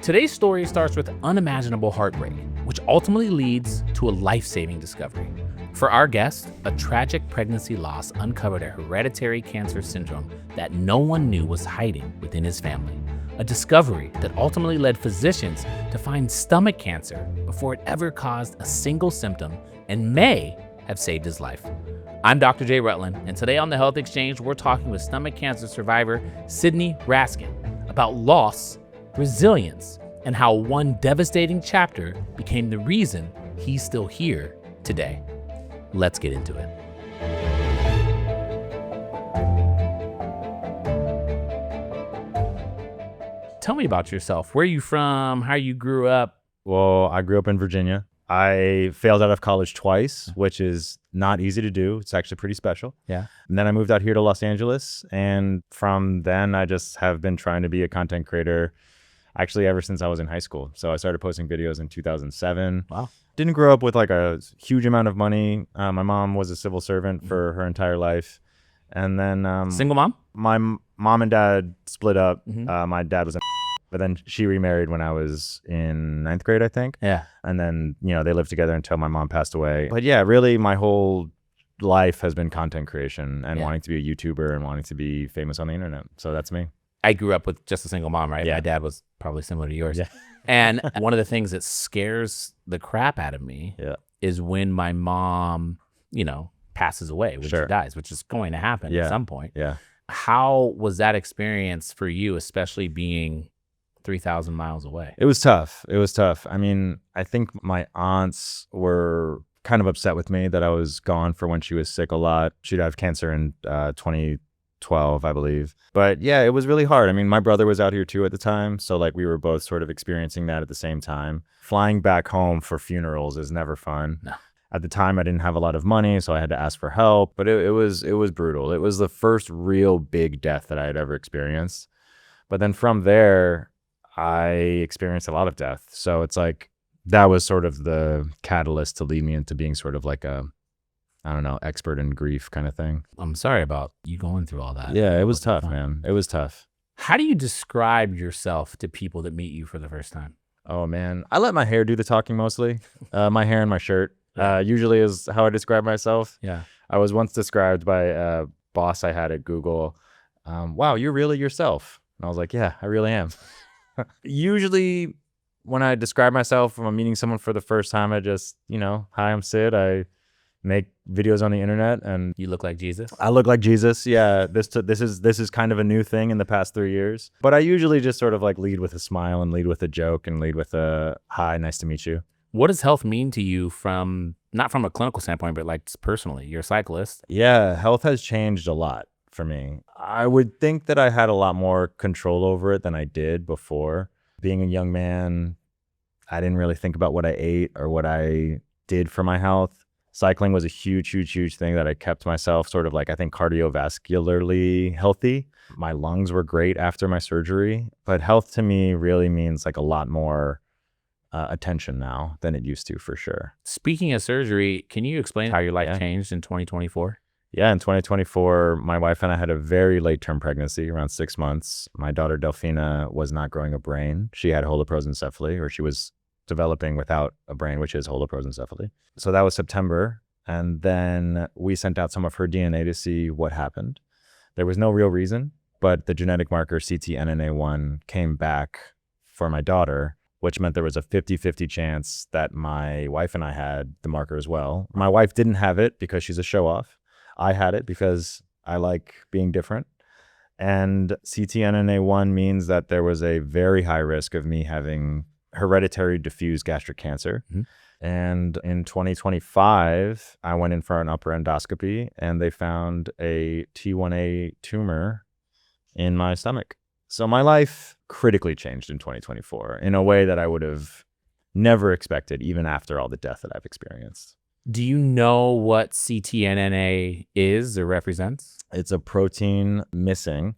Today's story starts with unimaginable heartbreak, which ultimately leads to a life-saving discovery. For our guest, a tragic pregnancy loss uncovered a hereditary cancer syndrome that no one knew was hiding within his family. A discovery that ultimately led physicians to find stomach cancer before it ever caused a single symptom and may have saved his life. I'm Dr. J. Rutland, and today on the Health Exchange, we're talking with stomach cancer survivor Sidney Raskind about loss, resilience, and how one devastating chapter became the reason he's still here today. Let's get into it. Tell me about yourself. Where are you from? How you grew up? Well, I grew up in Virginia. I failed out of college twice, which is not easy to do. It's actually pretty special. Yeah. And then I moved out here to Los Angeles. And from then, I just have been trying to be a content creator actually ever since I was in high school. So I started posting videos in 2007. Wow. Didn't grow up with like a huge amount of money. My mom was a civil servant for her entire life. And then Single mom? my mom and dad split up. Mm-hmm. My dad was in but then she remarried when I was in 9th grade, I think. Yeah. And then, they lived together until my mom passed away. But yeah, really my whole life has been content creation and wanting to be a YouTuber and wanting to be famous on the internet. So that's me. I grew up with just a single mom, right? Yeah. My dad was probably similar to yours. Yeah. And one of the things that scares the crap out of me is when my mom, passes away, when she dies, which is going to happen at some point. Yeah. How was that experience for you, especially being 3,000 miles away? It was tough. I mean, I think my aunts were kind of upset with me that I was gone for when she was sick a lot. She'd have cancer in 2012, I believe. But yeah, it was really hard. I mean, my brother was out here too at the time. So like we were both sort of experiencing that at the same time. Flying back home for funerals is never fun. No. At the time, I didn't have a lot of money, so I had to ask for help. But it was brutal. It was the first real big death that I had ever experienced. But then from there, I experienced a lot of death. So it's like that was sort of the catalyst to lead me into being sort of like a, expert in grief kind of thing. I'm sorry about you going through all that. Yeah, it was tough, man. It was tough. How do you describe yourself to people that meet you for the first time? Oh, man. I let my hair do the talking mostly. My hair and my shirt usually is how I describe myself. Yeah. I was once described by a boss I had at Google. Wow, you're really yourself. And I was like, yeah, I really am. Usually when I describe myself when I'm meeting someone for the first time, I just, hi, I'm Sid. I make videos on the internet and You look like Jesus? I look like Jesus. Yeah, this is kind of a new thing in the past 3 years. But I usually just sort of like lead with a smile and lead with a joke and lead with a hi, nice to meet you. What does health mean to you not from a clinical standpoint, but like personally? You're a cyclist. Yeah, health has changed a lot for me. I would think that I had a lot more control over it than I did before. Being a young man, I didn't really think about what I ate or what I did for my health. Cycling was a huge, huge, huge thing that I kept myself sort of like, I think, cardiovascularly healthy. My lungs were great after my surgery, but health to me really means like a lot more attention now than it used to, for sure. Speaking of surgery, can you explain how your life changed in 2024? Yeah, in 2024, my wife and I had a very late-term pregnancy, around 6 months. My daughter, Delphina, was not growing a brain. She had holoprosencephaly, or she was developing without a brain, which is holoprosencephaly. So that was September. And then we sent out some of her DNA to see what happened. There was no real reason, but the genetic marker ctNNA1 came back for my daughter, which meant there was a 50-50 chance that my wife and I had the marker as well. My wife didn't have it because she's a show-off. I had it because I like being different. And ctNNA1 means that there was a very high risk of me having hereditary diffuse gastric cancer. Mm-hmm. And in 2025, I went in for an upper endoscopy and they found a T1A tumor in my stomach. So my life critically changed in 2024 in a way that I would have never expected, even after all the death that I've experienced. Do you know what ctNNA is or represents? It's a protein missing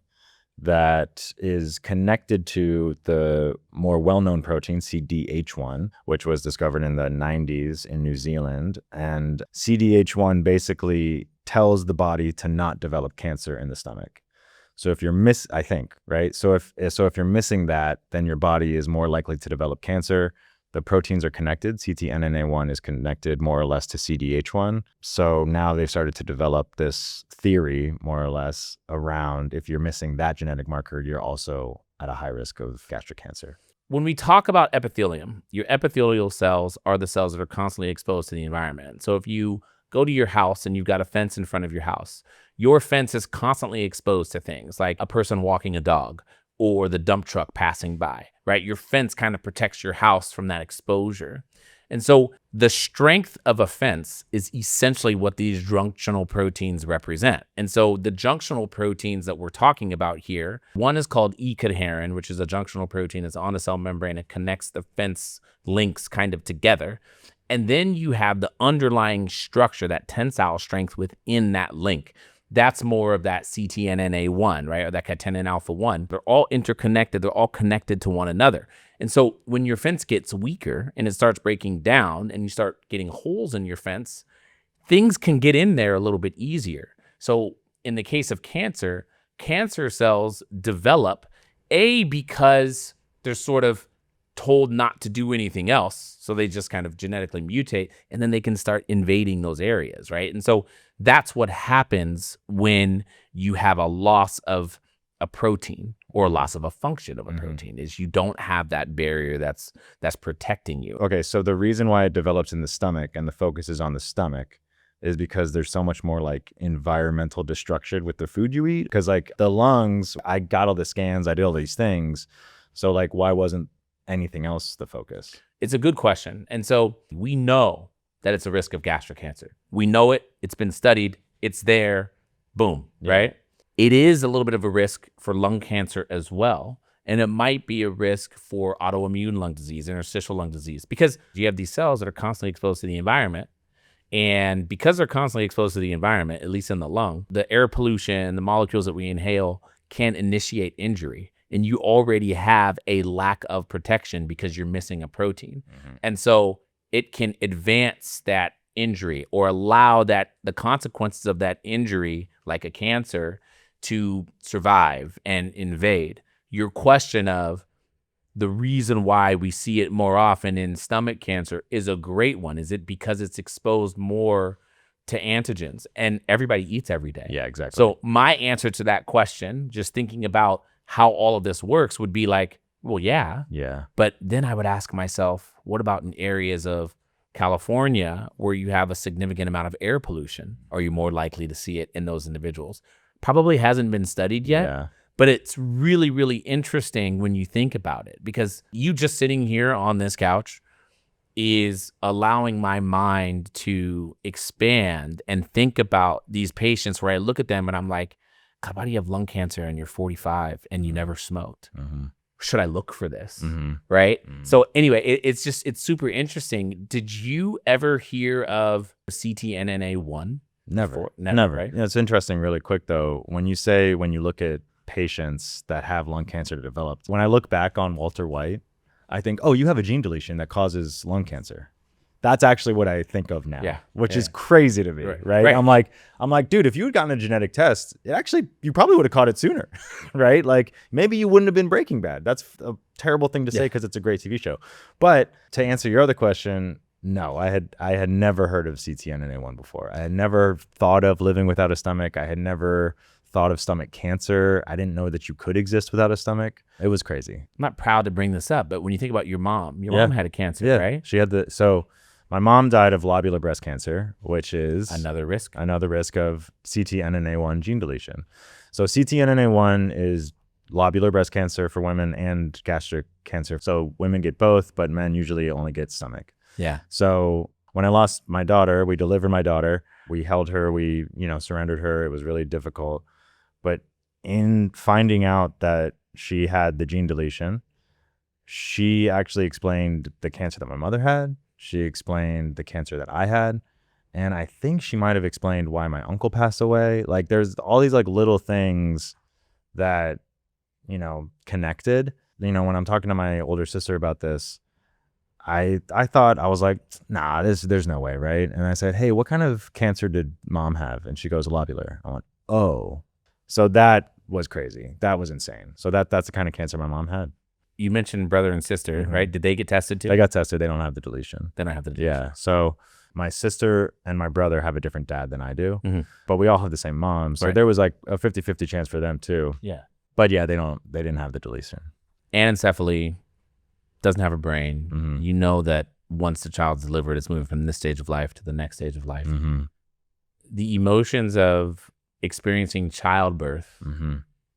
that is connected to the more well-known protein CDH1, which was discovered in the 90s in New Zealand. And CDH1 basically tells the body to not develop cancer in the stomach. So if you're I think, right? So if you're missing that, then your body is more likely to develop cancer. The proteins are connected. ctNNA1 is connected more or less to CDH1. So now they've started to develop this theory, more or less, around if you're missing that genetic marker, you're also at a high risk of gastric cancer. When we talk about epithelium, your epithelial cells are the cells that are constantly exposed to the environment. So if you go to your house and you've got a fence in front of your house, your fence is constantly exposed to things like a person walking a dog or the dump truck passing by, right? Your fence kind of protects your house from that exposure. And so the strength of a fence is essentially what these junctional proteins represent. And so the junctional proteins that we're talking about here, one is called E-cadherin, which is a junctional protein that's on the cell membrane. It connects the fence links kind of together. And then you have the underlying structure, that tensile strength within that link. That's more of that ctNNA1, right? Or that catenin alpha 1. They're all interconnected. They're all connected to one another. And so when your fence gets weaker and it starts breaking down and you start getting holes in your fence, things can get in there a little bit easier. So in the case of cancer, cancer cells develop, because they're sort of told not to do anything else. So they just kind of genetically mutate and then they can start invading those areas, right? And so that's what happens when you have a loss of a protein or a loss of a function of a protein, is you don't have that barrier that's protecting you. Okay, so the reason why it develops in the stomach and the focus is on the stomach is because there's so much more like environmental destruction with the food you eat. Because like the lungs, I got all the scans, I did all these things. So like, why wasn't anything else the focus? It's a good question. And so we know that it's a risk of gastric cancer. We know it. It's been studied. It's there. Boom, right? It is a little bit of a risk for lung cancer as well. And it might be a risk for autoimmune lung disease, interstitial lung disease, because you have these cells that are constantly exposed to the environment. And because they're constantly exposed to the environment, at least in the lung, the air pollution, the molecules that we inhale can initiate injury. And you already have a lack of protection because you're missing a protein. And so it can advance that injury or allow that the consequences of that injury, like a cancer, to survive and invade. Your question of the reason why we see it more often in stomach cancer is a great one. Is it because it's exposed more to antigens? And everybody eats every day. Yeah, exactly. So my answer to that question, just thinking about how all of this works, would be like, well, yeah. But then I would ask myself, what about in areas of California where you have a significant amount of air pollution? Are you more likely to see it in those individuals? Probably hasn't been studied yet, but it's really, really interesting when you think about it, because you just sitting here on this couch is allowing my mind to expand and think about these patients where I look at them and I'm like, God, why do you have lung cancer and you're 45 and you never smoked? Should I look for this? Right? So anyway, it's super interesting. Did you ever hear of ctNNA1? Never. Right? Yeah, it's interesting really quick though. When you look at patients that have lung cancer developed, when I look back on Walter White, I think, oh, you have a gene deletion that causes lung cancer. That's actually what I think of now, which is crazy to me, right? I'm like, dude, if you had gotten a genetic test, you probably would have caught it sooner, right? Like maybe you wouldn't have been Breaking Bad. That's a terrible thing to say because it's a great TV show. But to answer your other question, no, I had never heard of ctNNA1 before. I had never thought of living without a stomach. I had never thought of stomach cancer. I didn't know that you could exist without a stomach. It was crazy. I'm not proud to bring this up, but when you think about your mom had a cancer, right? She had my mom died of lobular breast cancer, which is another risk of ctNNA1 gene deletion. So ctNNA1 is lobular breast cancer for women and gastric cancer. So women get both, but men usually only get stomach. Yeah. So when I lost my daughter, we delivered my daughter. We held her. We, surrendered her. It was really difficult. But in finding out that she had the gene deletion, she actually explained the cancer that my mother had. She explained the cancer that I had. And I think she might have explained why my uncle passed away. Like there's all these like little things that, connected. When I'm talking to my older sister about this, I thought, I was like, nah, there's no way, right? And I said, hey, what kind of cancer did mom have? And she goes, lobular. I went, oh. So that was crazy. That was insane. So that's the kind of cancer my mom had. You mentioned brother and sister, right? Did they get tested too? They got tested. They don't have the deletion. They don't have the deletion. Yeah. So my sister and my brother have a different dad than I do, but we all have the same mom. So there was like a 50-50 chance for them too. Yeah. But yeah, they didn't have the deletion. Anencephaly, doesn't have a brain. You know that once the child's delivered, it's moving from this stage of life to the next stage of life. The emotions of experiencing childbirth,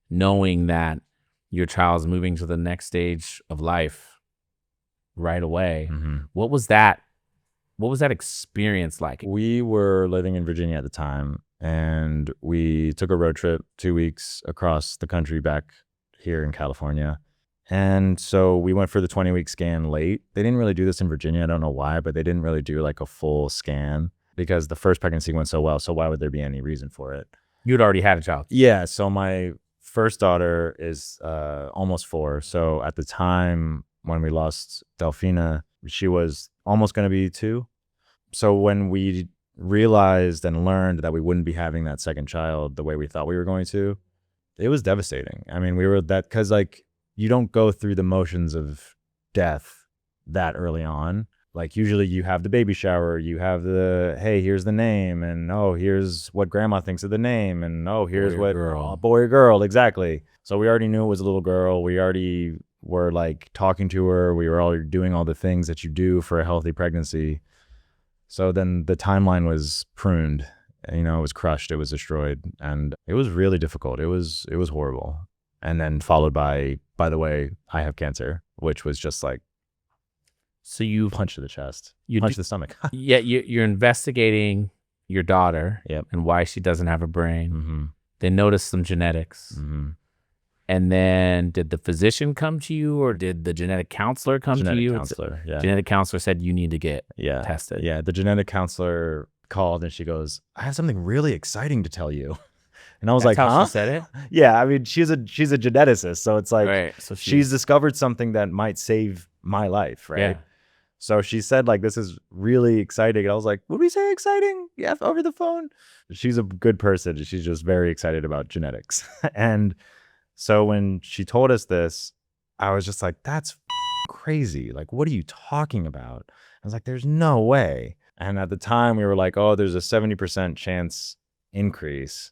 knowing that your child's moving to the next stage of life right away. What was that experience like? We were living in Virginia at the time, and we took a road trip 2 weeks across the country back here in California. And so we went for the 20-week scan late. They didn't really do this in Virginia. I don't know why, but they didn't really do like a full scan because the first pregnancy went so well. So why would there be any reason for it? You'd already had a child. Yeah. So my first daughter is almost 4. So at the time when we lost Delphina, she was almost going to be 2. So when we realized and learned that we wouldn't be having that second child the way we thought we were going to, it was devastating. I mean, we were that because like you don't go through the motions of death that early on. Like usually you have the baby shower, you have the, hey, here's the name, and oh, here's what grandma thinks of the name, and oh, here's boy or girl, exactly. So we already knew it was a little girl. We already were like talking to her. We were all doing all the things that you do for a healthy pregnancy. So then the timeline was pruned, it was crushed, it was destroyed, and it was really difficult. It was horrible. And then followed by the way, I have cancer, which was just like, so you punch to the chest, punch to the stomach. Yeah, you're investigating your daughter and why she doesn't have a brain. They noticed some genetics. And then did the physician come to you, or did the genetic counselor come to you? Counselor, yeah. Genetic counselor said you need to get tested. Yeah, the genetic counselor called and she goes, I have something really exciting to tell you. And I was like, how huh? She said it? Yeah, I mean, she's a geneticist, so it's like, right. So she's discovered something that might save my life, right? Yeah. So she said, like, this is really exciting. And I was like, would we say exciting? Yeah, over the phone? She's a good person. She's just very excited about genetics. And so when she told us this, I was just like, that's crazy. Like, what are you talking about? I was like, there's no way. And at the time we were like, oh, there's a 70% chance increase.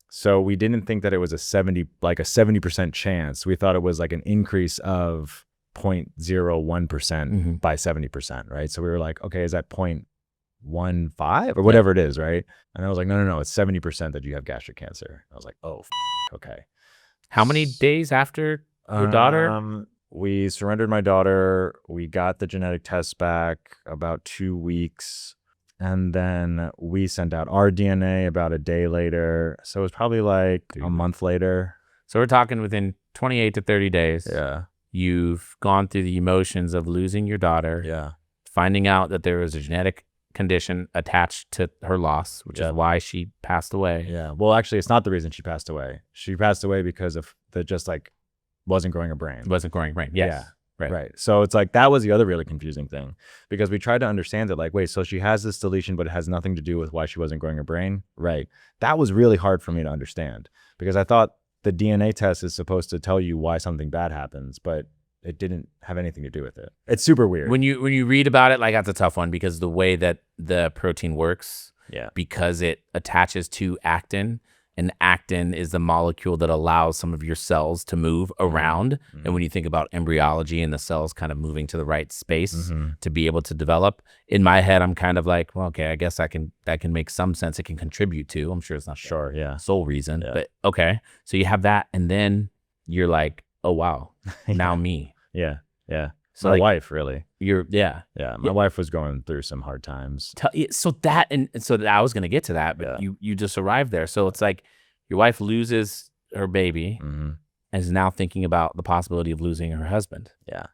So we didn't think that it was a 70% chance. We thought it was like an increase of 0.01% by 70%, right? So we were like, okay, is that 0.15 or whatever it is, right? And I was like, no, it's 70% that you have gastric cancer. I was like, oh, okay. How many days after your daughter? We surrendered my daughter. We got the genetic test back about 2 weeks. And then we sent out our DNA about a day later. So it was probably like a month later. So we're talking within 28 to 30 days. Yeah. You've gone through the emotions of losing your daughter. Yeah. Finding out that there was a genetic condition attached to her loss, which is why she passed away. Yeah. Well, actually, it's not the reason she passed away. She passed away because of the just like wasn't growing a brain. Wasn't growing a brain. Yes. Yeah. Right. So it's like that was the other really confusing thing, because we tried to understand it like, wait, so she has this deletion, but it has nothing to do with why she wasn't growing her brain. Right. That was really hard for me to understand, because I thought the DNA test is supposed to tell you why something bad happens, but it didn't have anything to do with it. It's super weird. When you read about it, like, that's a tough one, because the way that the protein works, because it attaches to actin, and actin is the molecule that allows some of your cells to move around. And when you think about embryology and the cells kind of moving to the right space to be able to develop, in my head, I'm kind of like, well, okay, I guess that can make some sense. It can contribute to, I'm sure it's not the sole reason, but okay. So you have that, and then you're like, oh, wow, now me. Yeah. So my like, wife, really. My wife was going through some hard times. So I was going to get to that, but you just arrived there. So it's like your wife loses her baby and is now thinking about the possibility of losing her husband. Yeah.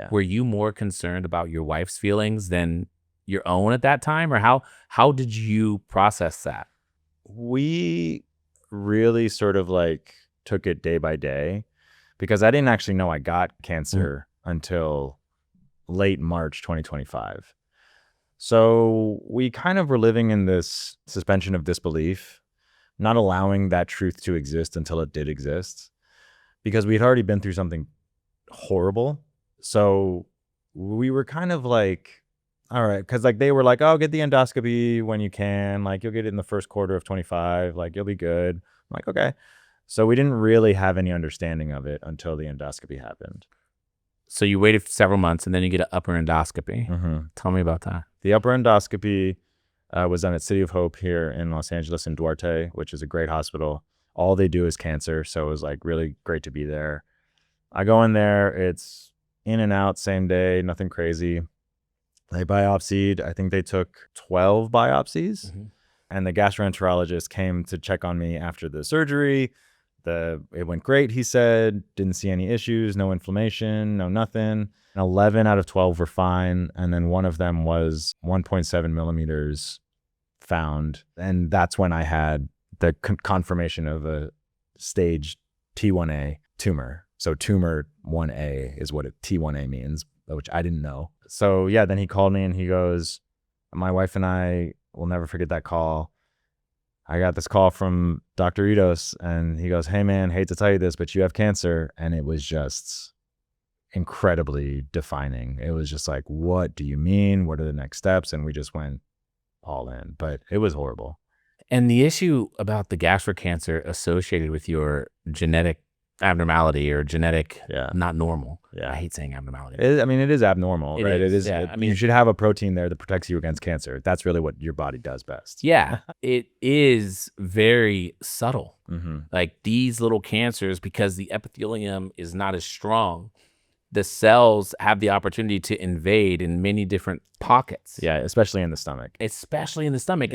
Were you more concerned about your wife's feelings than your own at that time? Or how did you process that? We really sort of like took it day by day, because I didn't actually know I got cancer until late March 2025. So we kind of were living in this suspension of disbelief, not allowing that truth to exist until it did exist, because we had already been through something horrible. So we were kind of like, all right, because like they were like, oh, get the endoscopy when you can, like you'll get it in the first quarter of 25, like you'll be good. I'm like, okay. So we didn't really have any understanding of it until the endoscopy happened. So you waited for several months and then you get an upper endoscopy. Mm-hmm. Tell me about that. The upper endoscopy was done at City of Hope here in Los Angeles in Duarte, which is a great hospital. All they do is cancer. So it was like really great to be there. I go in there, it's in and out same day, nothing crazy. They biopsied. I think they took 12 biopsies. Mm-hmm. And the gastroenterologist came to check on me after the surgery. It went great, he said. Didn't see any issues, no inflammation, no nothing. And 11 out of 12 were fine. And then one of them was 1.7 millimeters found. And that's when I had the confirmation of a stage T1A tumor. So tumor 1A is what T1A means, which I didn't know. So yeah, then he called me and he goes, my wife and I will never forget that call. I got this call from Dr. Itos and he goes, hey man, hate to tell you this, but you have cancer. And it was just incredibly defining. It was just like, what do you mean? What are the next steps? And we just went all in, but it was horrible. And the issue about the gastric cancer associated with your genetic abnormality or genetic not normal. I hate saying abnormality. It is abnormal, right? Is, it is. yeah. You should have a protein there that protects you against cancer. That's really what your body does best. Yeah, it is very subtle. Mm-hmm. Like these little cancers, because the epithelium is not as strong, the cells have the opportunity to invade in many different pockets. Yeah, especially in the stomach. Yeah.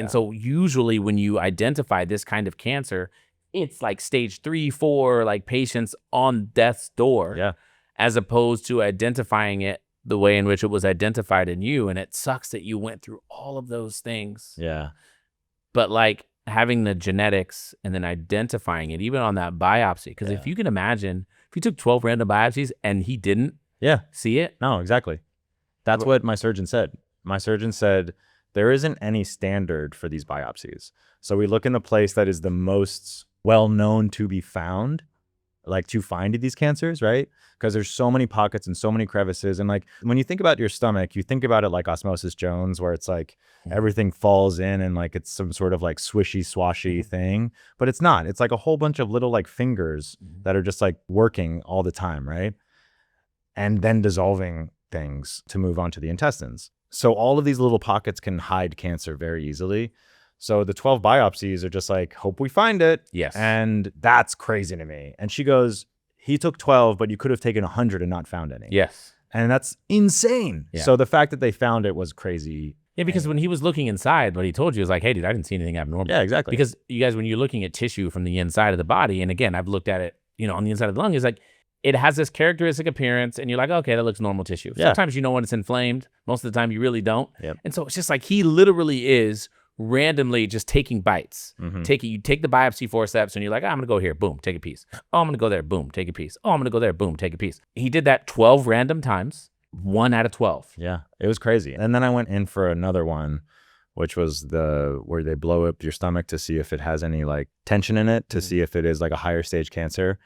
And so usually when you identify this kind of cancer, it's like stage 3, 4, like patients on death's door. Yeah. As opposed to identifying it the way in which it was identified in you. And it sucks that you went through all of those things. Yeah. But like having the genetics and then identifying it, even on that biopsy, because if you can imagine, if you took 12 random biopsies and he didn't see it. No, exactly. That's what my surgeon said. My surgeon said, there isn't any standard for these biopsies. So we look in the place that is the most well known to be found, like to find these cancers, right? Because there's so many pockets and so many crevices. And like when you think about your stomach, you think about it like Osmosis Jones, where it's like everything falls in and like it's some sort of like swishy swashy thing, but it's not. It's like a whole bunch of little like fingers that are just like working all the time, right? And then dissolving things to move on to the intestines. So all of these little pockets can hide cancer very easily. So the 12 biopsies are just like, hope we find it. Yes. And that's crazy to me. And she goes, he took 12, but you could have taken 100 and not found any. Yes. And that's insane. Yeah. So the fact that they found it was crazy. Yeah, because when he was looking inside, what he told you was like, hey, dude, I didn't see anything abnormal. Yeah, exactly. Because you guys, when you're looking at tissue from the inside of the body, and again, I've looked at it, on the inside of the lung, is like, it has this characteristic appearance, and you're like, okay, that looks normal tissue. Yeah. Sometimes you know when it's inflamed. Most of the time, you really don't. Yep. And so it's just like he literally is randomly just taking bites. You take the biopsy forceps, and you're like, I'm going to go here, boom, take a piece. Oh, I'm going to go there, boom, take a piece. Oh, I'm going to go there, boom, take a piece. He did that 12 random times, 1 out of 12. Yeah, it was crazy. And then I went in for another one, which was where they blow up your stomach to see if it has any like tension in it, to see if it is like a higher stage cancer.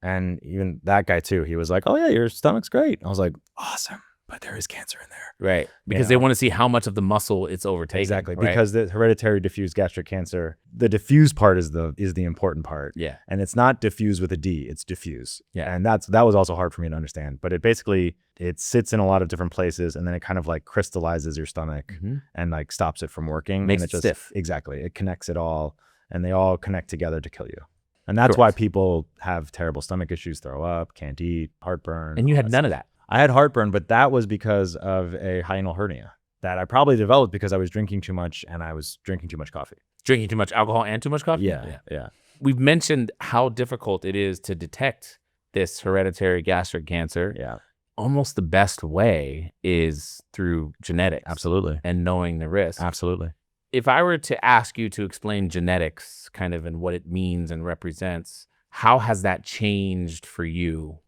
And even that guy too, he was like, oh yeah, your stomach's great. I was like, awesome, but there is cancer in there. Right. Because they want to see how much of the muscle it's overtaking. Exactly. Right? Because the hereditary diffuse gastric cancer, the diffuse part is the important part. Yeah. And it's not diffuse with a D, it's diffuse. Yeah. And that was also hard for me to understand. But it sits in a lot of different places, and then it kind of like crystallizes your stomach and like stops it from working. Makes and it stiff. Exactly. It connects it all, and they all connect together to kill you. And that's why people have terrible stomach issues, throw up, can't eat, heartburn. And you had none of that. I had heartburn, but that was because of a hiatal hernia that I probably developed because I was drinking too much, and I was drinking too much coffee. Drinking too much alcohol and too much coffee? Yeah. We've mentioned how difficult it is to detect this hereditary gastric cancer. Yeah. Almost the best way is through genetics. Absolutely. And knowing the risk. Absolutely. If I were to ask you to explain genetics kind of and what it means and represents, how has that changed for you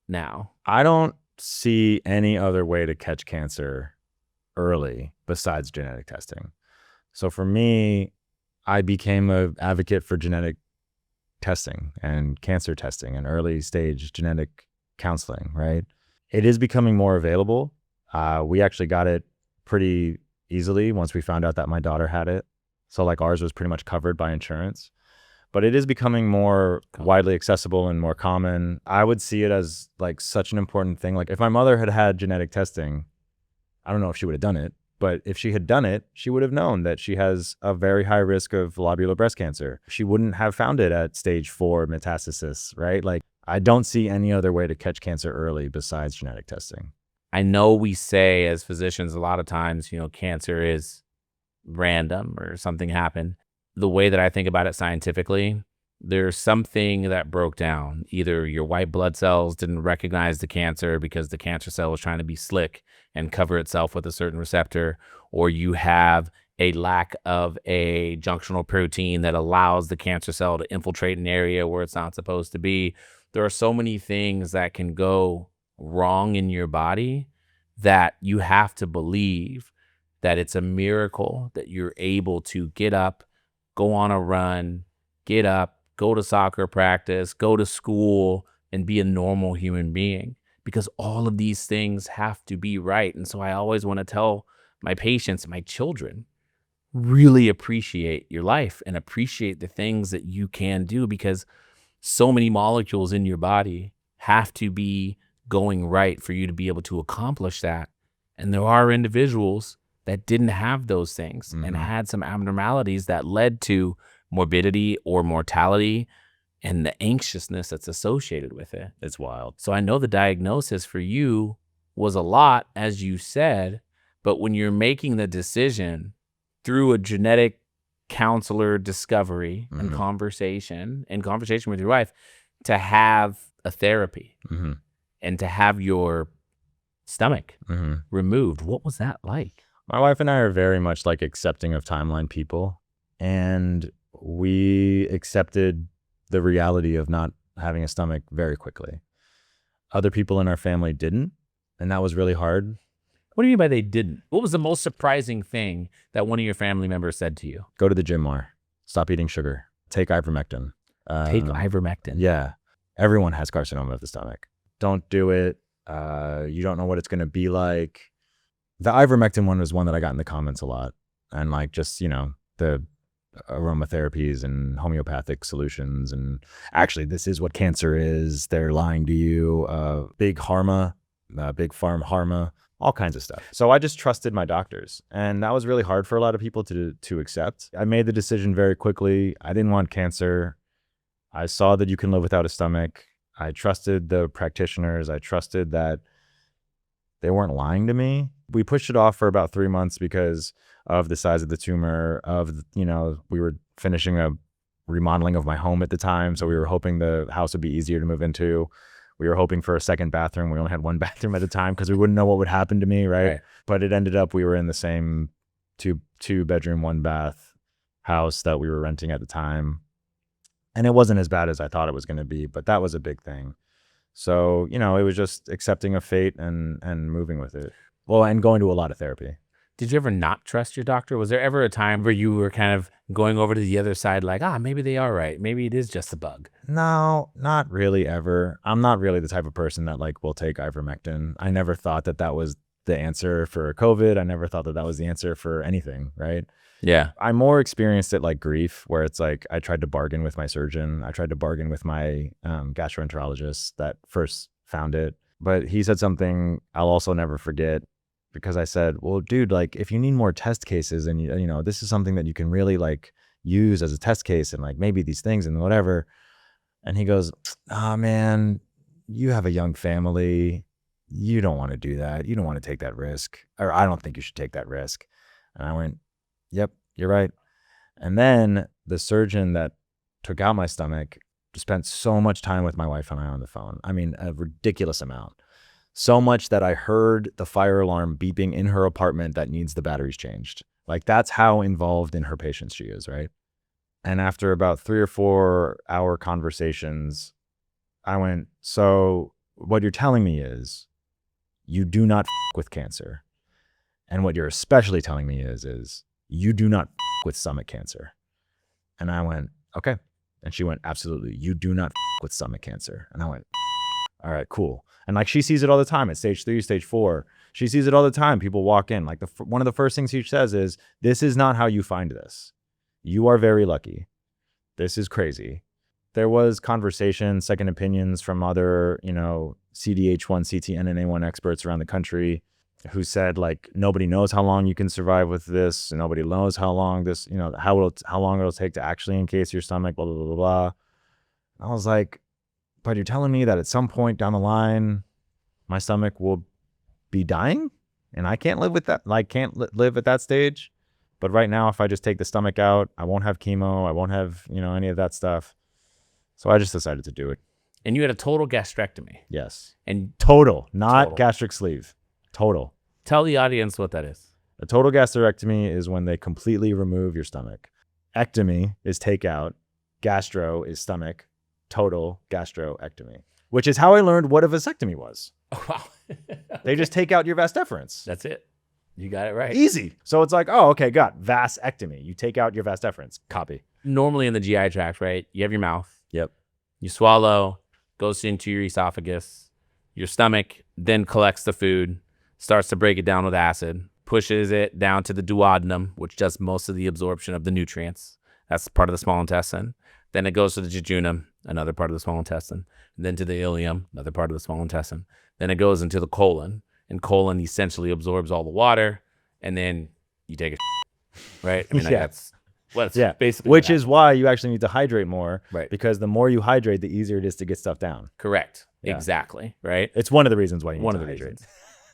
now? I don't see any other way to catch cancer early besides genetic testing. So for me, I became an advocate for genetic testing and cancer testing and early stage genetic counseling, right? It is becoming more available. We actually got it pretty easily once we found out that my daughter had it. So like ours was pretty much covered by insurance. But it is becoming more widely accessible and more common. I would see it as like such an important thing. Like if my mother had had genetic testing, I don't know if she would have done it, but if she had done it, she would have known that she has a very high risk of lobular breast cancer. She wouldn't have found it at stage 4 metastasis, right? Like I don't see any other way to catch cancer early besides genetic testing. I know we say as physicians a lot of times, cancer is random or something happened. The way that I think about it scientifically, there's something that broke down. Either your white blood cells didn't recognize the cancer because the cancer cell was trying to be slick and cover itself with a certain receptor, or you have a lack of a junctional protein that allows the cancer cell to infiltrate an area where it's not supposed to be. There are so many things that can go wrong in your body that you have to believe that it's a miracle that you're able to get up, go on a run, get up, go to soccer practice, go to school, and be a normal human being, because all of these things have to be right. And so I always want to tell my patients, my children, really appreciate your life and appreciate the things that you can do, because so many molecules in your body have to be going right for you to be able to accomplish that. And there are individuals that didn't have those things and had some abnormalities that led to morbidity or mortality and the anxiousness that's associated with it. It's wild. So I know the diagnosis for you was a lot, as you said, but when you're making the decision through a genetic counselor discovery and conversation with your wife to have a therapy and to have your stomach removed, what was that like? My wife and I are very much like accepting of timeline people, and we accepted the reality of not having a stomach very quickly. Other people in our family didn't, and that was really hard. What do you mean by they didn't? What was the most surprising thing that one of your family members said to you? Go to the gym more. Stop eating sugar. Take ivermectin. Take ivermectin. Yeah. Everyone has carcinoma of the stomach. Don't do it. You don't know what it's going to be like. The ivermectin one was one that I got in the comments a lot. And like just, the aromatherapies and homeopathic solutions. And actually, this is what cancer is. They're lying to you. Big pharma, big pharma, all kinds of stuff. So I just trusted my doctors. And that was really hard for a lot of people to accept. I made the decision very quickly. I didn't want cancer. I saw that you can live without a stomach. I trusted the practitioners. I trusted that they weren't lying to me. We pushed it off for about 3 months because of the size of the tumor, we were finishing a remodeling of my home at the time. So we were hoping the house would be easier to move into. We were hoping for a second bathroom. We only had one bathroom at a time because we wouldn't know what would happen to me, right? But it ended up we were in the same two bedroom, 1 bath house that we were renting at the time. And it wasn't as bad as I thought it was going to be, but that was a big thing. So, it was just accepting of fate and moving with it. Well, and going to a lot of therapy. Did you ever not trust your doctor? Was there ever a time where you were kind of going over to the other side like, maybe they are right. Maybe it is just a bug? No, not really ever. I'm not really the type of person that will take ivermectin. I never thought that was the answer for COVID. I never thought that was the answer for anything, right? Yeah. I more experienced it like grief, where it's like I tried to bargain with my surgeon. I tried to bargain with my gastroenterologist that first found it. But he said something I'll also never forget, because I said, well, dude, if you need more test cases and, this is something that you can really use as a test case and maybe these things and whatever. And he goes, man, you have a young family. You don't want to do that. You don't want to take that risk. Or I don't think you should take that risk. And I went, yep, you're right. And then the surgeon that took out my stomach spent so much time with my wife and I on the phone. I mean, a ridiculous amount. So much that I heard the fire alarm beeping in her apartment that needs the batteries changed. That's how involved in her patients she is, right? And after about 3 or 4 hour conversations, I went, so what you're telling me is you do not with cancer. And what you're especially telling me is you do not with stomach cancer. And I went, okay. And she went, absolutely. You do not with stomach cancer. And I went, all right, cool. And like she sees it all the time at stage 3, stage 4. She sees it all the time. People walk in. Like one of the first things she says is, this is not how you find this. You are very lucky. This is crazy. There was conversation, second opinions from other, CDH1, ctNNA1 experts around the country who said like, nobody knows how long you can survive with this. Nobody knows how long this, how long it'll take to actually encase your stomach, blah, blah, blah, blah. I was like, but you're telling me that at some point down the line, my stomach will be dying and I can't live with that. Like can't live at that stage. But right now, if I just take the stomach out, I won't have chemo. I won't have, any of that stuff. So I just decided to do it. And you had a total gastrectomy. Yes. And total, not total. gastric sleeve. Total. Tell the audience what that is. A total gastrectomy is when they completely remove your stomach. Ectomy is take out. Gastro is stomach. Total gastrectomy, which is how I learned what a vasectomy was. Oh, wow. They just take out your vas deferens. That's it. You got it right. Easy. So it's like, oh, okay, got vasectomy. You take out your vas deferens. Copy. Normally in the GI tract, right? You have your mouth. Yep. You swallow, goes into your esophagus. Your stomach then collects the food, starts to break it down with acid, pushes it down to the duodenum, which does most of the absorption of the nutrients. That's part of the small intestine. Then it goes to the jejunum, another part of the small intestine. And then to the ileum, another part of the small intestine. Then it goes into the colon. And colon essentially absorbs all the water, and then you take a right? I mean, that's basically which is why you actually need to hydrate more, right? Because the more you hydrate, the easier it is to get stuff down. Correct. Yeah. Exactly. Right. It's one of the reasons why you need one to of the hydrate.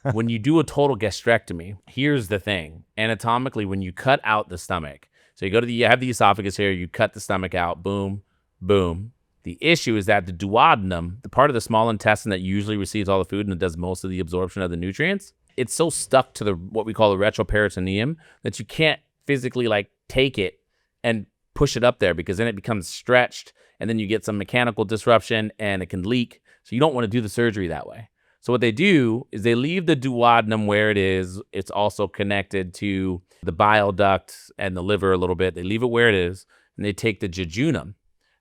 Reasons. When you do a total gastrectomy, here's the thing: anatomically, when you cut out the stomach, so you have the esophagus here, you cut the stomach out, boom, boom. The issue is that the duodenum, the part of the small intestine that usually receives all the food and does most of the absorption of the nutrients, it's so stuck to what we call the retroperitoneum that you can't physically like take it and push it up there, because then it becomes stretched and then you get some mechanical disruption and it can leak. So you don't want to do the surgery that way. So what they do is they leave the duodenum where it is. It's also connected to the bile duct and the liver a little bit. They leave it where it is, and they take the jejunum.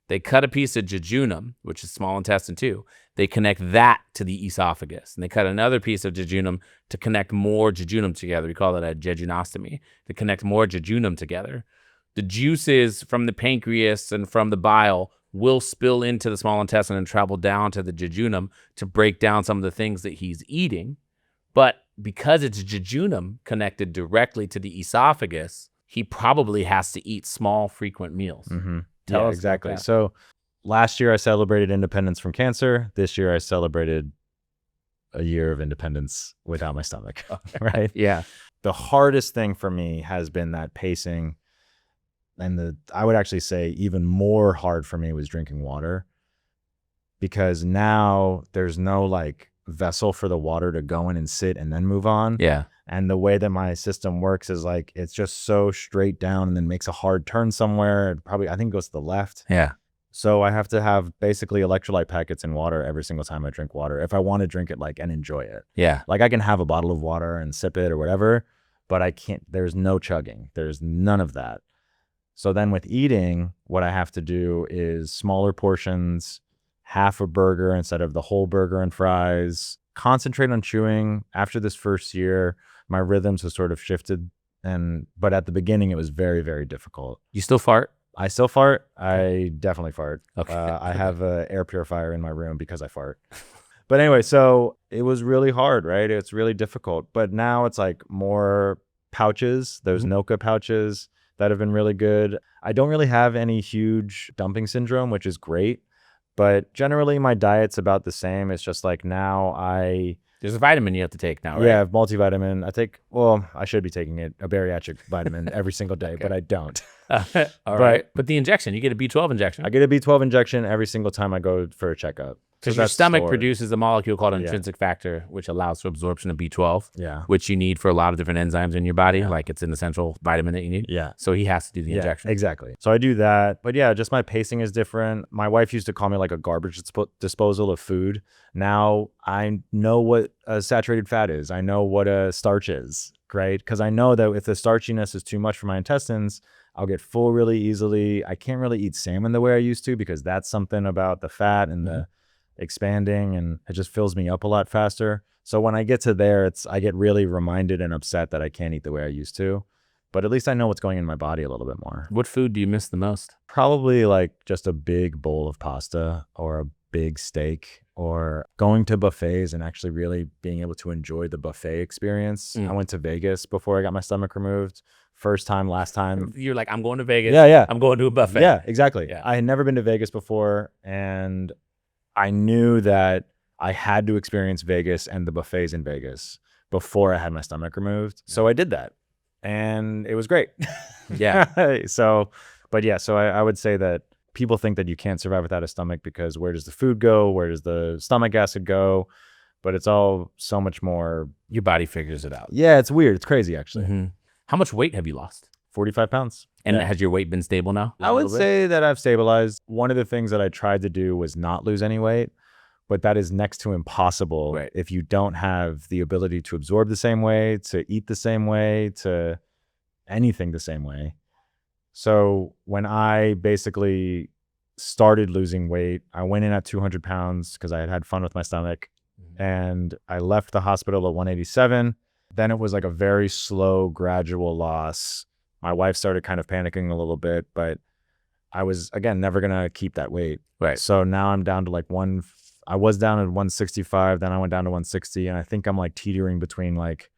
They cut a piece of jejunum, which is small intestine too. They connect that to the esophagus. And they cut another piece of jejunum to connect more jejunum together. We call it a jejunostomy, to connect more jejunum together. The juices from the pancreas and from the bile will spill into the small intestine and travel down to the jejunum to break down some of the things that he's eating. But because it's jejunum connected directly to the esophagus, he probably has to eat small, frequent meals. Mm-hmm. Tell us exactly. about that. So last year I celebrated independence from cancer. This year I celebrated a year of independence without my stomach, right? Yeah. The hardest thing for me has been that pacing. And I would actually say even more hard for me was drinking water, because now there's no like vessel for the water to go in and sit and then move on. Yeah. And the way that my system works is like, it's just so straight down and then makes a hard turn somewhere. I think it goes to the left. Yeah. So I have to have basically electrolyte packets in water every single time I drink water, if I want to drink it like and enjoy it. Yeah. Like I can have a bottle of water and sip it or whatever, but I can't, there's no chugging. There's none of that. So then with eating, what I have to do is smaller portions, half a burger instead of the whole burger and fries, concentrate on chewing. After this first year, my rhythms have sort of shifted. But at the beginning, it was very, very difficult. You still fart? I still fart. I definitely fart. Okay. I have an air purifier in my room because I fart. But anyway, so it was really hard, right? It's really difficult. But now it's like more pouches. There's Noka pouches that have been really good. I don't really have any huge dumping syndrome, which is great. But generally, my diet's about the same. It's just like now There's a vitamin you have to take now, right? Yeah, multivitamin. I should be taking it, a bariatric vitamin every single day, but I don't. All right. But the injection, you get a B12 injection. I get a B12 injection every single time I go for a checkup. Because So your that's stomach stored. produces a molecule called intrinsic factor, which allows for absorption of B12, Yeah. which you need for a lot of different enzymes in your body. Like it's an essential vitamin that you need. Yeah. So he has to do the injection. Exactly. So I do that. But yeah, just my pacing is different. My wife used to call me like a garbage disposal of food. Now I know what a saturated fat is. I know what a starch is, right? Because I know that if the starchiness is too much for my intestines, I'll get full really easily. I can't really eat salmon the way I used to because that's something about the fat and the expanding, and it just fills me up a lot faster. So when I get to there, I get really reminded and upset that I can't eat the way I used to. But at least I know what's going in my body a little bit more. What food do you miss the most? Probably like just a big bowl of pasta or a big steak, or going to buffets and actually really being able to enjoy the buffet experience. I went to Vegas before I got my stomach removed. First time, last time. You're like, I'm going to Vegas. Yeah. I'm going to a buffet. Yeah, exactly. Yeah. I had never been to Vegas before, and I knew that I had to experience Vegas and the buffets in Vegas before I had my stomach removed. So I did that, and it was great. Yeah. So I would say that people think that you can't survive without a stomach because where does the food go? Where does the stomach acid go? But it's all so much more. Your body figures it out. Yeah, it's weird. It's crazy, actually. How much weight have you lost? 45 pounds. And has your weight been stable now? I would say that I've stabilized. One of the things that I tried to do was not lose any weight, but that is next to impossible if you don't have the ability to absorb the same way, to eat the same way, to anything the same way. So when I basically started losing weight, I went in at 200 pounds because I had had fun with my stomach, and I left the hospital at 187. Then it was like a very slow, gradual loss. My wife started kind of panicking a little bit, but I was, again, never going to keep that weight. Right. So now I'm down to like I was down at 165, then I went down to 160, and I think I'm like teetering between like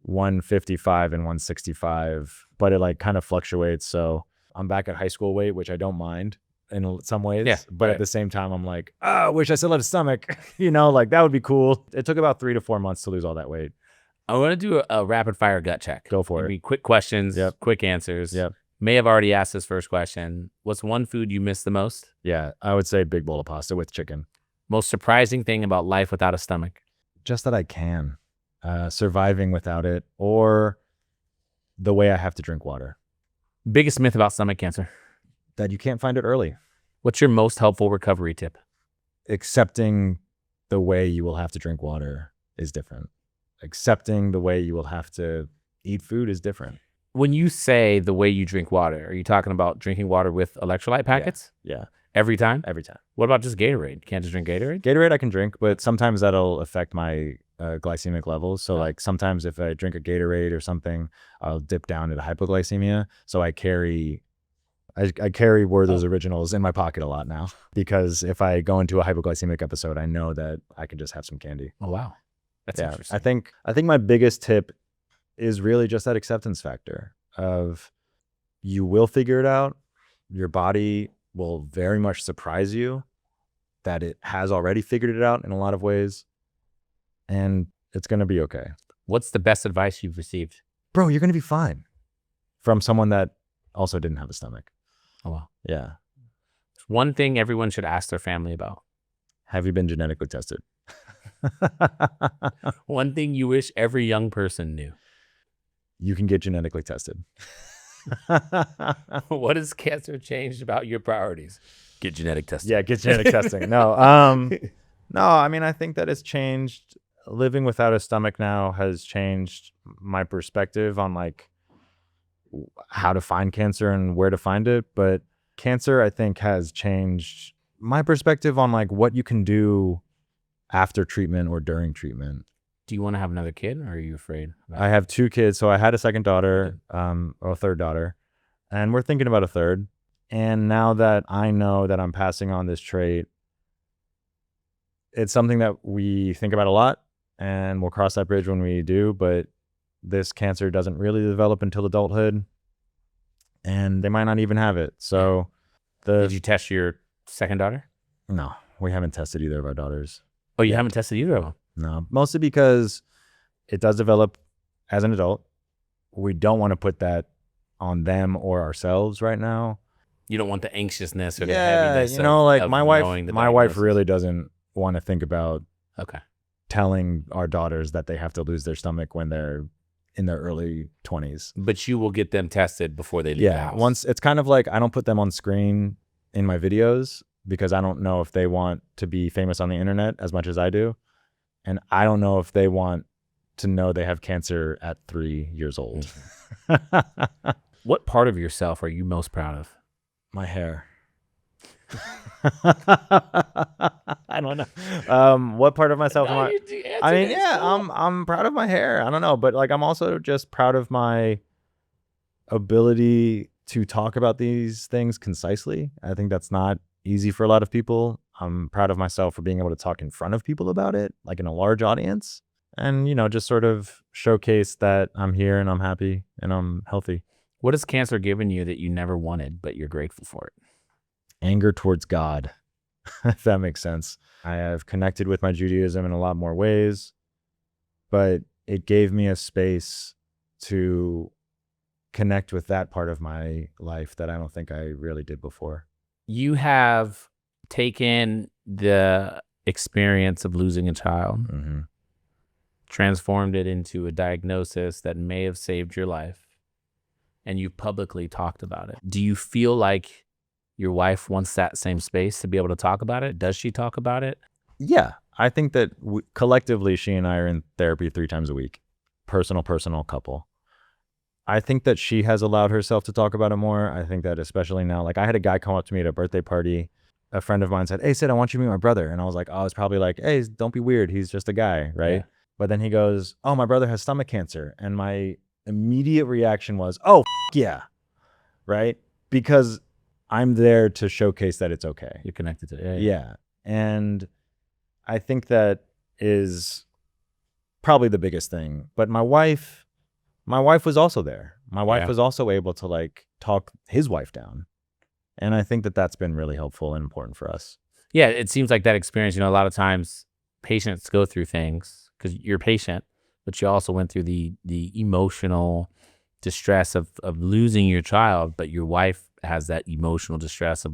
155 and 165, but it like kind of fluctuates. So I'm back at high school weight, which I don't mind in some ways. Yeah, but at the same time, I'm like, I wish I still had a stomach. Like that would be cool. It took about 3 to 4 months to lose all that weight. I want to do a rapid fire gut check. Go for it. Quick questions, quick answers. May have already asked this first question. What's one food you miss the most? Yeah, I would say big bowl of pasta with chicken. Most surprising thing about life without a stomach? Just that I can. Surviving without it, or the way I have to drink water. Biggest myth about stomach cancer? That you can't find it early. What's your most helpful recovery tip? Accepting the way you will have to drink water is different. Accepting the way you will have to eat food is different. When you say the way you drink water, are you talking about drinking water with electrolyte packets? Yeah. Every time? Every time. What about just Gatorade? You can't just drink Gatorade? Gatorade I can drink, but sometimes that'll affect my glycemic levels. So like sometimes if I drink a Gatorade or something, I'll dip down into hypoglycemia. So I carry Werther's Originals in my pocket a lot now, because if I go into a hypoglycemic episode, I know that I can just have some candy. Oh, wow. That's interesting. I think my biggest tip is really just that acceptance factor of you will figure it out. Your body will very much surprise you that it has already figured it out in a lot of ways, and it's going to be okay. What's the best advice you've received? Bro, you're going to be fine. From someone that also didn't have a stomach. Oh, wow. Yeah. One thing everyone should ask their family about. Have you been genetically tested? One thing you wish every young person knew. You can get genetically tested. What has cancer changed about your priorities? Get genetic testing. Yeah, get genetic testing. No, I mean, I think that it's changed. Living without a stomach now has changed my perspective on like how to find cancer and where to find it. But cancer, I think, has changed my perspective on like what you can do after treatment or during treatment. Do you want to have another kid, or are you afraid? I have 2 kids. So I had a second daughter, or a third daughter, and we're thinking about a third. And now that I know that I'm passing on this trait, it's something that we think about a lot, and we'll cross that bridge when we do. But this cancer doesn't really develop until adulthood, and they might not even have it. So Did you test your second daughter? No, we haven't tested either of our daughters. Oh, you haven't tested either of them? No, mostly because it does develop as an adult. We don't want to put that on them or ourselves right now. You don't want the anxiousness or the heaviness. Like my wife really doesn't want to think about telling our daughters that they have to lose their stomach when they're in their early 20s. But you will get them tested before they leave the house. Once it's kind of like I don't put them on screen in my videos because I don't know if they want to be famous on the internet as much as I do. And I don't know if they want to know they have cancer at 3 years old. What part of yourself are you most proud of? My hair. I don't know. What part of myself am I? I mean, yeah, I'm proud of my hair. I don't know, but like I'm also just proud of my ability to talk about these things concisely. I think that's not easy for a lot of people. I'm proud of myself for being able to talk in front of people about it, like in a large audience, and just sort of showcase that I'm here and I'm happy and I'm healthy. What has cancer given you that you never wanted, but you're grateful for it? Anger towards God, if that makes sense. I have connected with my Judaism in a lot more ways, but it gave me a space to connect with that part of my life that I don't think I really did before. You have taken the experience of losing a child, transformed it into a diagnosis that may have saved your life, and you've publicly talked about it. Do you feel like your wife wants that same space to be able to talk about it? Does she talk about it? Yeah, I think that collectively, she and I are in therapy 3 times a week, personal couple. I think that she has allowed herself to talk about it more. I think that especially now, like I had a guy come up to me at a birthday party. A friend of mine said, "Hey, Sid, I want you to meet my brother." And I was like, oh, it's probably like, "Hey, don't be weird. He's just a guy," right? Yeah. But then he goes, "Oh, my brother has stomach cancer." And my immediate reaction was, "Oh, yeah," right? Because I'm there to showcase that it's okay. You're connected to it. Yeah. And I think that is probably the biggest thing. But my wife was also there. My wife was also able to like talk his wife down. And I think that that's been really helpful and important for us. Yeah, it seems like that experience, a lot of times patients go through things because you're patient, but you also went through the emotional distress of losing your child, but your wife has that emotional distress of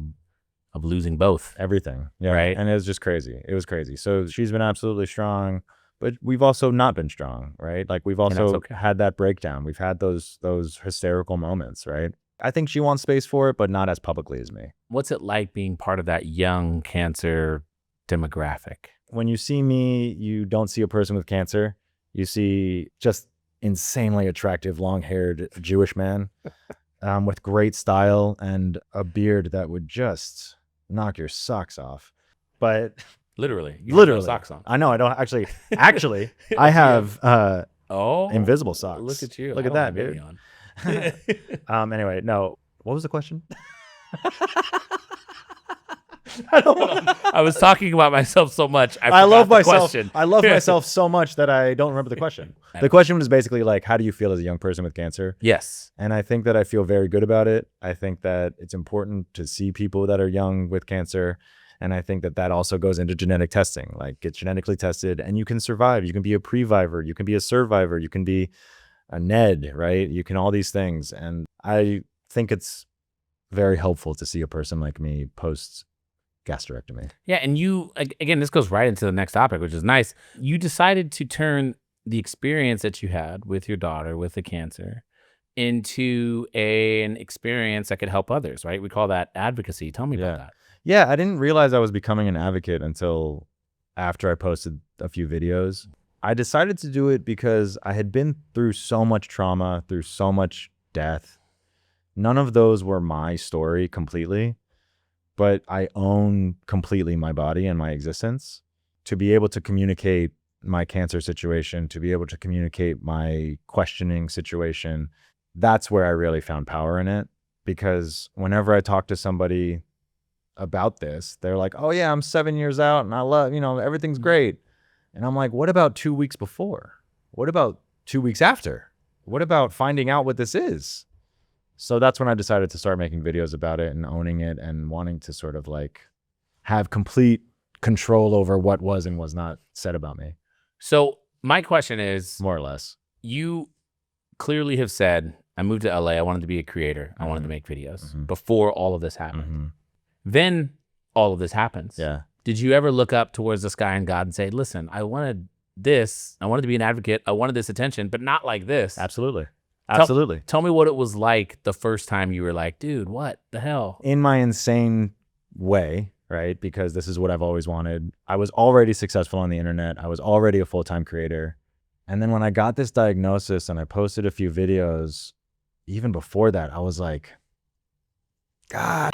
losing both. Everything. Yeah. Right. And it was just crazy. It was crazy. So she's been absolutely strong, but we've also not been strong, right? Like we've also had that breakdown. We've had those hysterical moments, right? I think she wants space for it, but not as publicly as me. What's it like being part of that young cancer demographic? When you see me, you don't see a person with cancer. You see just insanely attractive, long-haired Jewish man with great style and a beard that would just knock your socks off. But literally, you have no socks on. I know. I don't actually. I have invisible socks. Look at you. Look at that, dude. Anyway, no. What was the question? I was talking about myself so much. I love myself. I love myself so much that I don't remember the question. The question was basically like, how do you feel as a young person with cancer? Yes. And I think that I feel very good about it. I think that it's important to see people that are young with cancer. And I think that that also goes into genetic testing. Like get genetically tested and you can survive. You can be a previvor. You can be a survivor. You can be a NED, right? You can all these things. And I think it's very helpful to see a person like me post gastrectomy. Yeah. And you, again, this goes right into the next topic, which is nice. You decided to turn the experience that you had with your daughter with the cancer into an experience that could help others, right? We call that advocacy. Tell me about that. Yeah. I didn't realize I was becoming an advocate until after I posted a few videos. I decided to do it because I had been through so much trauma, through so much death. None of those were my story completely, but I own completely my body and my existence. To be able to communicate my cancer situation, to be able to communicate my questioning situation, that's where I really found power in it. Because whenever I talk to somebody about this, they're like, "Oh yeah, I'm 7 years out and I love, everything's great." And I'm like, what about 2 weeks before? What about 2 weeks after? What about finding out what this is? So that's when I decided to start making videos about it and owning it and wanting to sort of like have complete control over what was and was not said about me. So my question is, more or less, you clearly have said, I moved to LA. I wanted to be a creator. I wanted to make videos before all of this happened. Then all of this happens. Yeah. Did you ever look up towards the sky and God and say, listen, I wanted this. I wanted to be an advocate. I wanted this attention, but not like this. Absolutely. Absolutely. Tell me what it was like the first time you were like, dude, what the hell? In my insane way, right? Because this is what I've always wanted. I was already successful on the internet. I was already a full-time creator. And then when I got this diagnosis and I posted a few videos, even before that, I was like, God,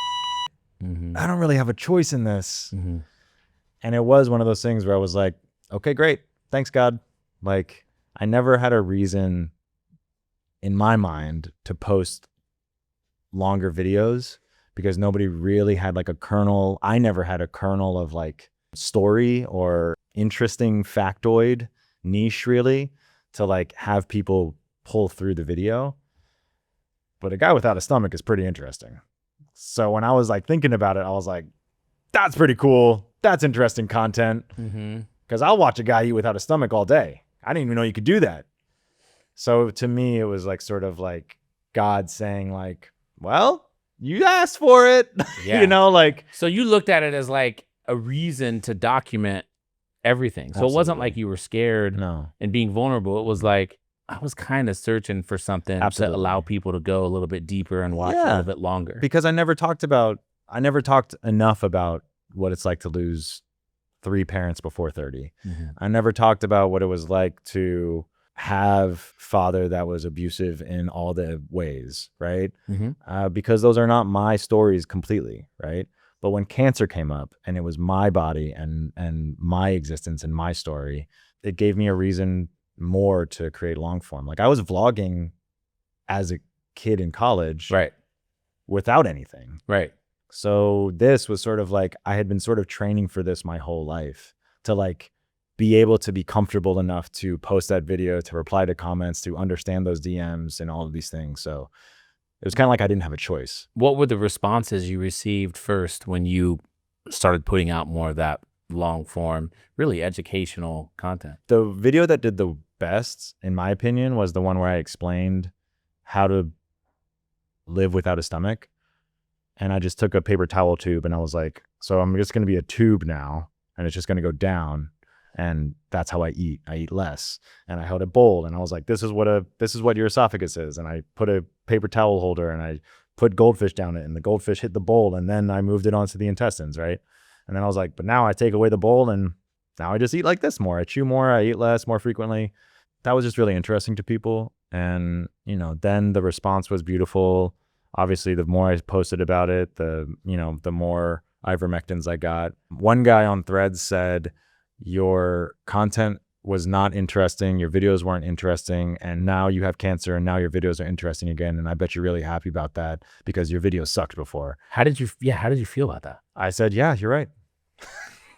Mm-hmm. I don't really have a choice in this. Mm-hmm. And it was one of those things where I was like, okay, great. Thanks, God. Like, I never had a reason in my mind to post longer videos because nobody really had like a kernel. I never had a kernel of like story or interesting factoid niche really to like have people pull through the video. But a guy without a stomach is pretty interesting. So when I was like thinking about it, I was like, that's pretty cool. That's interesting content. Mm-hmm. Because I'll watch a guy eat without a stomach all day. I didn't even know you could do that. So to me, it was like sort of like God saying like, well, you asked for it. Yeah. You know, like. So you looked at it as like a reason to document everything. So it wasn't Absolutely. like you were scared No. and being vulnerable. It was like, I was kind of searching for something Absolutely. to allow people to go a little bit deeper and watch a Yeah. little bit longer. Because I never talked enough about what it's like to lose 3 parents before 30. Mm-hmm. I never talked about what it was like to have father that was abusive in all the ways, right? Mm-hmm. Because those are not my stories completely, right? But when cancer came up and it was my body and my existence and my story, it gave me a reason more to create long form. Like I was vlogging as a kid in college, Right. without anything. Right. So this was sort of like, I had been sort of training for this my whole life to like be able to be comfortable enough to post that video, to reply to comments, to understand those DMs and all of these things. So it was kind of like I didn't have a choice. What were the responses you received first when you started putting out more of that long form, really educational content? The video that did the best, in my opinion, was the one where I explained how to live without a stomach. And I just took a paper towel tube and I was like, so I'm just going to be a tube now and it's just going to go down. And that's how I eat. I eat less. And I held a bowl and I was like, this is what your esophagus is. And I put a paper towel holder and I put goldfish down it and the goldfish hit the bowl. And then I moved it onto the intestines. Right. And then I was like, but now I take away the bowl and now I just eat like this more. I chew more, I eat less, more frequently. That was just really interesting to people. And, you know, then the response was beautiful. Obviously, the more I posted about it, the more ivermectins I got. One guy on Threads said, your content was not interesting, your videos weren't interesting, and now you have cancer and now your videos are interesting again. And I bet you're really happy about that because your videos sucked before. How did you feel about that? I said, yeah, you're right.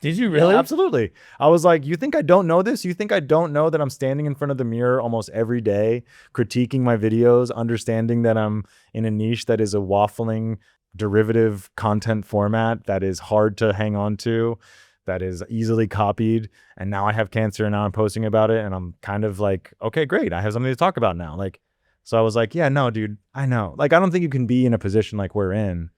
Did you really? Yeah, absolutely. I was like, you think I don't know this? You think I don't know that I'm standing in front of the mirror almost every day, critiquing my videos, understanding that I'm in a niche that is a waffling derivative content format that is hard to hang on to, that is easily copied. And now I have cancer and now I'm posting about it. And I'm kind of like, okay, great. I have something to talk about now. Like, so I was like, yeah, no, dude, I know. Like, I don't think you can be in a position like we're in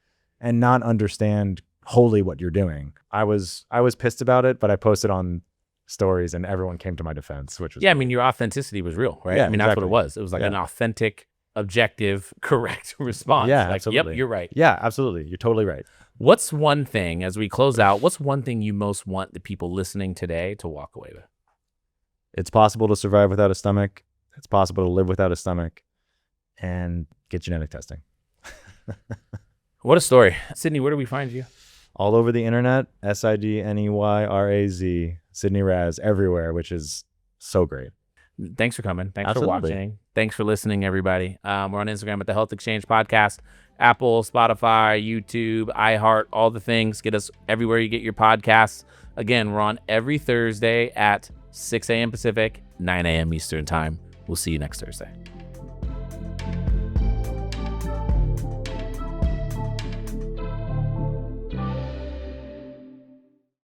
and not understand wholly what you're doing. I was pissed about it, but I posted on stories and everyone came to my defense, which was I mean, your authenticity was real, right? Yeah, I mean, that's what it exactly. was. It was like an authentic, objective, correct response. Yeah, like, absolutely. Yep, you're right. Yeah, absolutely. You're totally right. What's one thing, as we close out, what's one thing you most want the people listening today to walk away with? It's possible to survive without a stomach. It's possible to live without a stomach and get genetic testing. What a story. Sidney, where do we find you? All over the internet, SidneyRaz, Sidney Raz, everywhere, which is so great. Thanks for coming. Thanks Absolutely. for watching. Thanks for listening, everybody. We're on Instagram at The Health Exchange Podcast, Apple, Spotify, YouTube, iHeart, all the things. Get us everywhere you get your podcasts. Again, we're on every Thursday at 6 a.m. Pacific, 9 a.m. Eastern Time. We'll see you next Thursday.